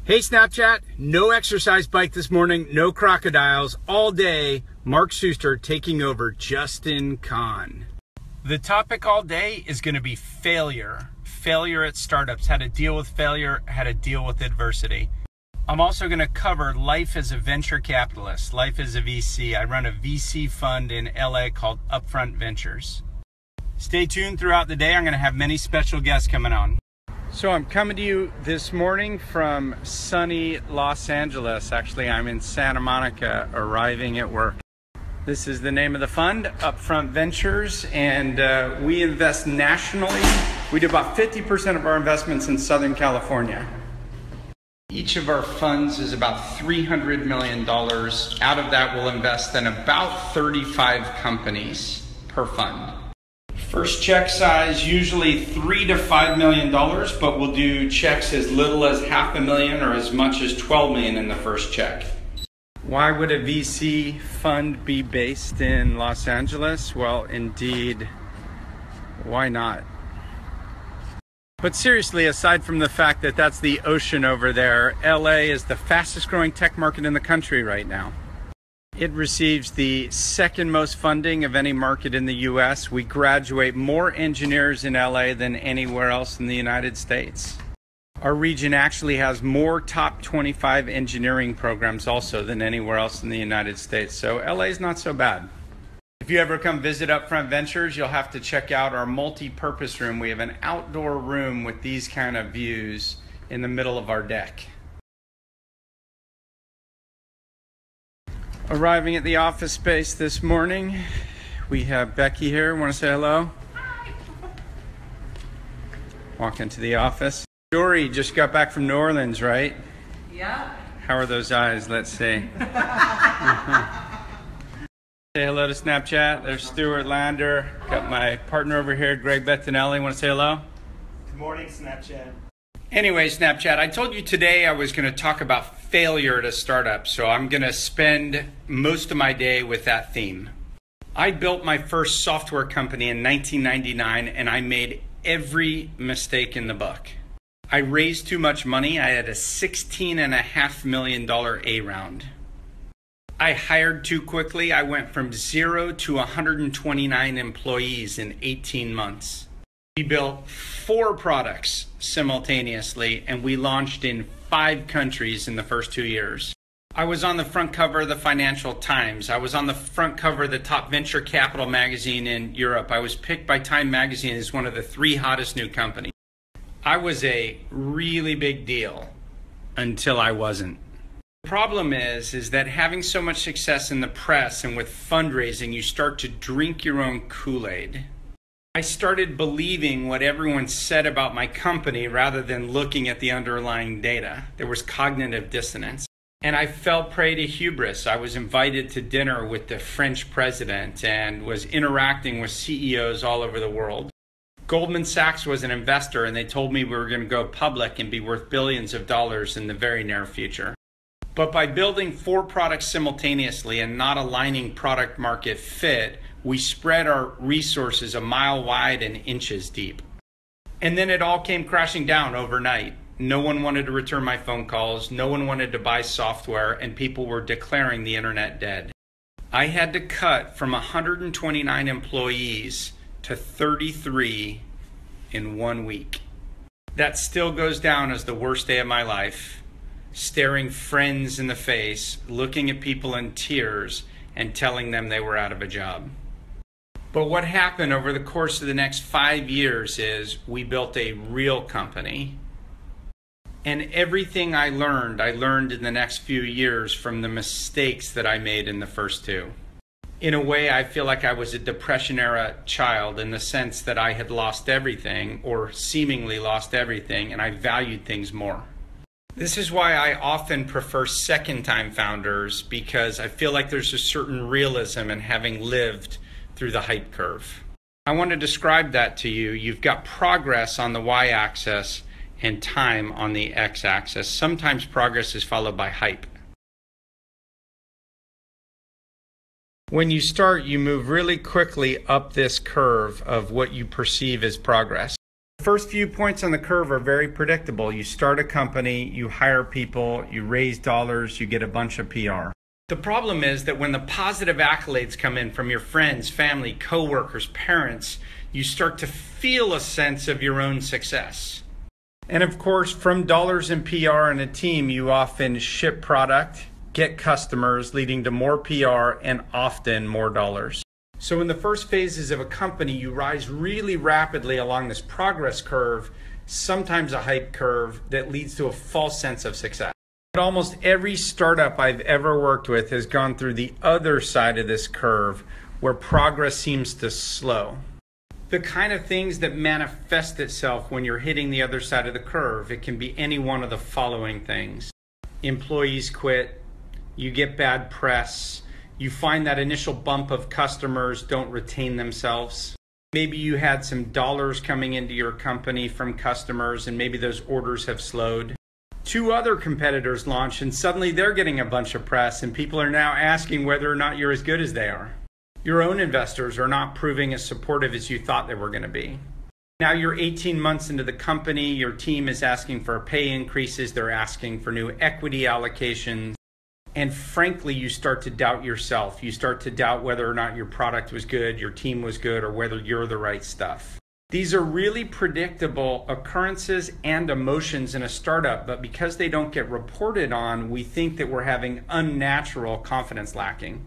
Hey Snapchat, no exercise bike this morning, no crocodiles, all day. Mark Schuster taking over Justin Kan. The topic all day is going to be failure. Failure at startups, how to deal with failure, how to deal with adversity. I'm also going to cover life as a venture capitalist, life as a VC. I run a VC fund in LA called Upfront Ventures. Stay tuned throughout the day. I'm going to have many special guests coming on. So I'm coming to you this morning from sunny Los Angeles. Actually, I'm in Santa Monica, arriving at work. This is the name of the fund, Upfront Ventures, and we invest nationally. We do about 50% of our investments in Southern California. Each of our funds is about $300 million. Out of that, we'll invest in about 35 companies per fund. First check size, usually $3 to $5 million, but we'll do checks as little as $500,000 or as much as $12 million in the first check. Why would a VC fund be based in Los Angeles? Well, indeed, why not? But seriously, aside from the fact that that's the ocean over there, LA is the fastest growing tech market in the country right now. It receives the second most funding of any market in the US. We graduate more engineers in LA than anywhere else in the United States. Our region actually has more top 25 engineering programs also than anywhere else in the United States. So LA is not so bad. If you ever come visit Upfront Ventures, you'll have to check out our multi-purpose room. We have an outdoor room with these kind of views in the middle of our deck. Arriving at the office space this morning, we have Becky here. Want to say hello? Hi. Walk into the office. Dory just got back from New Orleans, right? Yeah. How are those eyes? Let's see. Say hello to Snapchat. There's Stuart Lander. Got my partner over here, Greg Bettinelli. Want to say hello? Good morning, Snapchat. Anyway, Snapchat, I told you today I was going to talk about failure at a startup, so I'm going to spend most of my day with that theme. I built my first software company in 1999, and I made every mistake in the book. I raised too much money. I had a $16.5 million A round. I hired too quickly. I went from 0 to 129 employees in 18 months. We built 4 products simultaneously, and we launched in 5 countries in the first 2 years. I was on the front cover of the Financial Times. I was on the front cover of the top venture capital magazine in Europe. I was picked by Time magazine as one of the 3 hottest new companies. I was a really big deal until I wasn't. The problem is that having so much success in the press and with fundraising, you start to drink your own Kool-Aid. I started believing what everyone said about my company rather than looking at the underlying data. There was cognitive dissonance. And I fell prey to hubris. I was invited to dinner with the French president and was interacting with CEOs all over the world. Goldman Sachs was an investor, and they told me we were going to go public and be worth billions of dollars in the very near future. But by building 4 products simultaneously and not aligning product market fit, we spread our resources a mile wide and inches deep. And then it all came crashing down overnight. No one wanted to return my phone calls, no one wanted to buy software, and people were declaring the internet dead. I had to cut from 129 employees to 33 in 1 week. That still goes down as the worst day of my life. Staring friends in the face, looking at people in tears, and telling them they were out of a job. But what happened over the course of the next 5 years is we built a real company. And everything I learned in the next few years from the mistakes that I made in the first 2. In a way, I feel like I was a Depression-era child in the sense that I had lost everything, or seemingly lost everything, and I valued things more. This is why I often prefer second-time founders, because I feel like there's a certain realism in having lived through the hype curve. I want to describe that to you. You've got progress on the y-axis and time on the x-axis. Sometimes progress is followed by hype. When you start, you move really quickly up this curve of what you perceive as progress. First few points on the curve are very predictable. You start a company, you hire people, you raise dollars, you get a bunch of PR. The problem is that when the positive accolades come in from your friends, family, coworkers, parents, you start to feel a sense of your own success. And of course, from dollars in PR and a team, you often ship product, get customers, leading to more PR and often more dollars. So in the first phases of a company, you rise really rapidly along this progress curve, sometimes a hype curve that leads to a false sense of success. But almost every startup I've ever worked with has gone through the other side of this curve where progress seems to slow. The kind of things that manifest itself when you're hitting the other side of the curve, it can be any one of the following things. Employees quit, you get bad press, you find that initial bump of customers don't retain themselves. Maybe you had some dollars coming into your company from customers and maybe those orders have slowed. Two other competitors launch and suddenly they're getting a bunch of press and people are now asking whether or not you're as good as they are. Your own investors are not proving as supportive as you thought they were going to be. Now you're 18 months into the company, your team is asking for pay increases, they're asking for new equity allocations. And frankly, you start to doubt yourself. You start to doubt whether or not your product was good, your team was good, or whether you're the right stuff. These are really predictable occurrences and emotions in a startup, but because they don't get reported on, we think that we're having unnatural confidence lacking.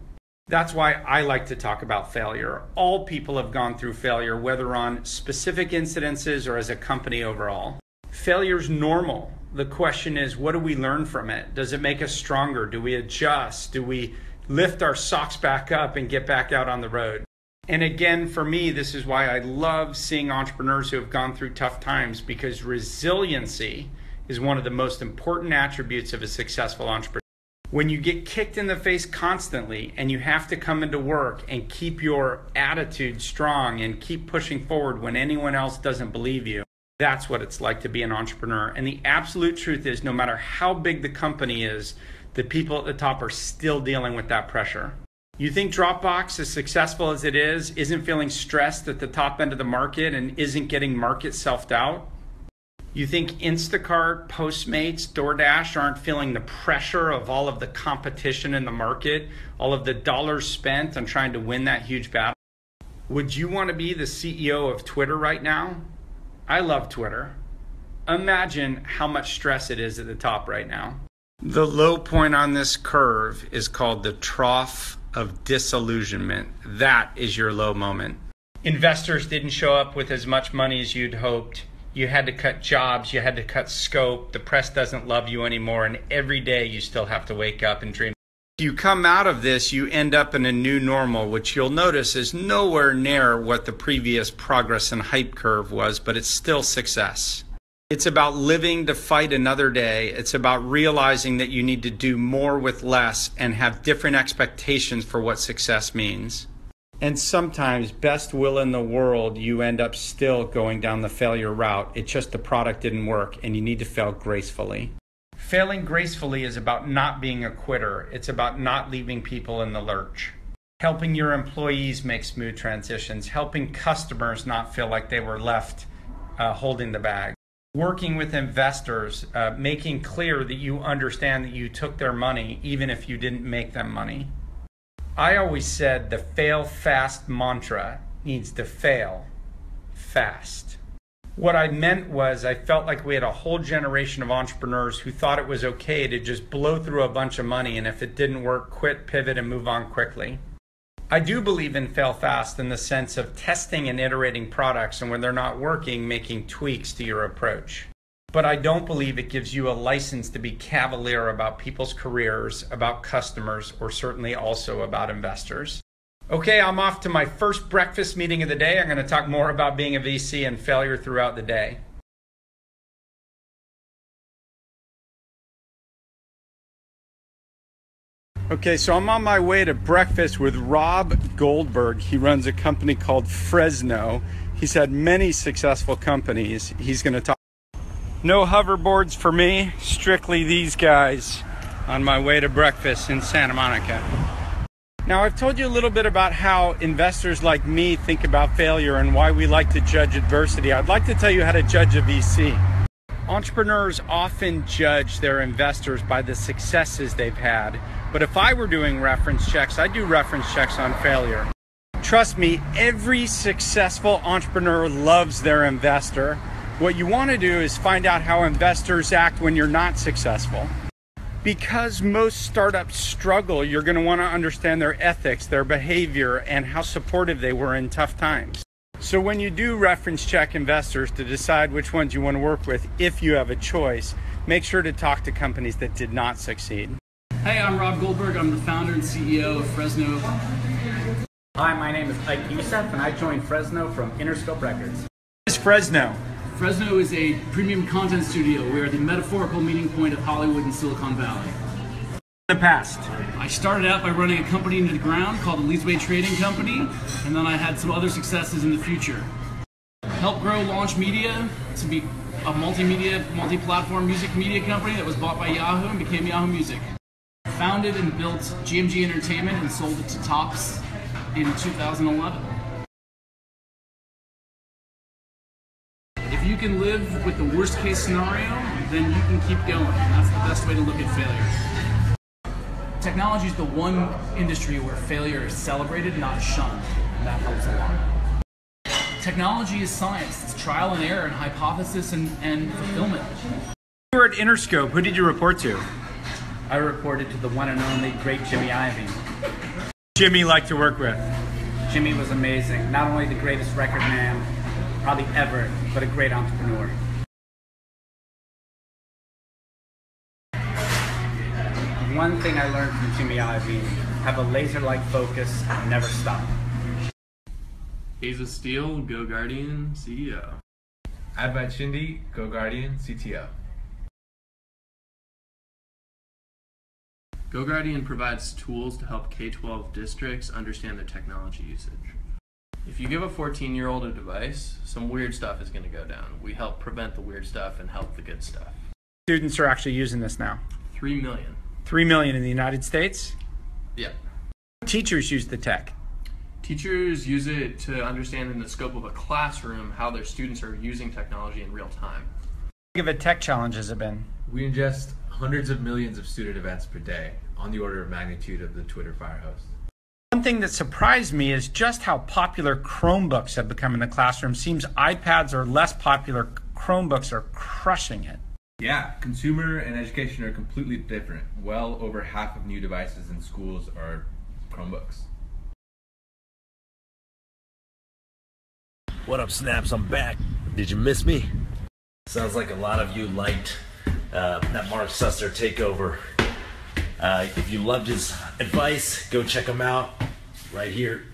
That's why I like to talk about failure. All people have gone through failure, whether on specific incidences or as a company overall. Failure's normal. The question is, what do we learn from it? Does it make us stronger? Do we adjust? Do we lift our socks back up and get back out on the road? And again, for me, this is why I love seeing entrepreneurs who have gone through tough times, because resiliency is one of the most important attributes of a successful entrepreneur. When you get kicked in the face constantly and you have to come into work and keep your attitude strong and keep pushing forward when anyone else doesn't believe you, that's what it's like to be an entrepreneur. And the absolute truth is, no matter how big the company is, the people at the top are still dealing with that pressure. You think Dropbox, as successful as it is, isn't feeling stressed at the top end of the market and isn't getting market self-doubt? You think Instacart, Postmates, DoorDash aren't feeling the pressure of all of the competition in the market, all of the dollars spent on trying to win that huge battle? Would you want to be the CEO of Twitter right now? I love Twitter. Imagine how much stress it is at the top right now. The low point on this curve is called the trough of disillusionment. That is your low moment. Investors didn't show up with as much money as you'd hoped. You had to cut jobs, you had to cut scope, the press doesn't love you anymore, and every day you still have to wake up and dream. You come out of this, you end up in a new normal, which you'll notice is nowhere near what the previous progress and hype curve was, but it's still success. It's about living to fight another day. It's about realizing that you need to do more with less and have different expectations for what success means. And sometimes, best will in the world, you end up still going down the failure route. It's just the product didn't work and you need to fail gracefully. Failing gracefully is about not being a quitter. It's about not leaving people in the lurch. Helping your employees make smooth transitions. Helping customers not feel like they were left holding the bag. Working with investors, making clear that you understand that you took their money even if you didn't make them money. I always said the fail fast mantra needs to fail fast. What I meant was I felt like we had a whole generation of entrepreneurs who thought it was okay to just blow through a bunch of money and if it didn't work, quit, pivot, and move on quickly. I do believe in fail fast in the sense of testing and iterating products and when they're not working, making tweaks to your approach. But I don't believe it gives you a license to be cavalier about people's careers, about customers, or certainly also about investors. Okay, I'm off to my first breakfast meeting of the day. I'm going to talk more about being a VC and failure throughout the day. Okay, so I'm on my way to breakfast with Rob Goldberg. He runs a company called Fresno. He's had many successful companies. He's going to talk. No hoverboards for me, strictly these guys on my way to breakfast in Santa Monica. Now, I've told you a little bit about how investors like me think about failure and why we like to judge adversity. I'd like to tell you how to judge a VC. Entrepreneurs often judge their investors by the successes they've had. But if I were doing reference checks, I'd do reference checks on failure. Trust me, every successful entrepreneur loves their investor. What you want to do is find out how investors act when you're not successful. Because most startups struggle, you're going to want to understand their ethics, their behavior, and how supportive they were in tough times. So when you do reference check investors to decide which ones you want to work with, if you have a choice, make sure to talk to companies that did not succeed. Hey, I'm Rob Goldberg. I'm the founder and CEO of Fresno. Hi, my name is Ike Youssef, and I joined Fresno from Interscope Records. What is Fresno? Fresno is a premium content studio. We are the metaphorical meeting point of Hollywood and Silicon Valley. In the past. I started out by running a company into the ground called the Leesway Trading Company, and then I had some other successes in the future. Helped grow Launch Media to be a multimedia, multi-platform music media company that was bought by Yahoo and became Yahoo Music. Founded and built GMG Entertainment and sold it to Topps in 2011. If you can live with the worst case scenario, then you can keep going. That's the best way to look at failure. Technology is the one industry where failure is celebrated, not shunned, and that helps a lot. Technology is science. It's trial and error and hypothesis and fulfillment. You were at Interscope. Who did you report to? I reported to the one and only great Jimmy Iovine. Jimmy liked to work with. Jimmy was amazing. Not only the greatest record man probably ever, but a great entrepreneur. One thing I learned from Jimmy Iovine: have a laser-like focus and never stop. Asa Steele, Go Guardian CEO. Advait Shinde, Go Guardian CTO. Go Guardian provides tools to help K-12 districts understand their technology usage. If you give a 14-year-old a device, some weird stuff is going to go down. We help prevent the weird stuff and help the good stuff. Students are actually using this now. 3 million. 3 million in the United States? Yep. Teachers use the tech. Teachers use it to understand in the scope of a classroom how their students are using technology in real time. How big of a tech challenge has it been? We ingest hundreds of millions of student events per day, on the order of magnitude of the Twitter Firehose. One thing that surprised me is just how popular Chromebooks have become in the classroom. Seems iPads are less popular. Chromebooks are crushing it. Yeah, consumer and education are completely different. Well over half of new devices in schools are Chromebooks. What up, Snaps? I'm back. Did you miss me? Sounds like a lot of you liked that Mark Suster takeover. If you loved his advice, go check him out right here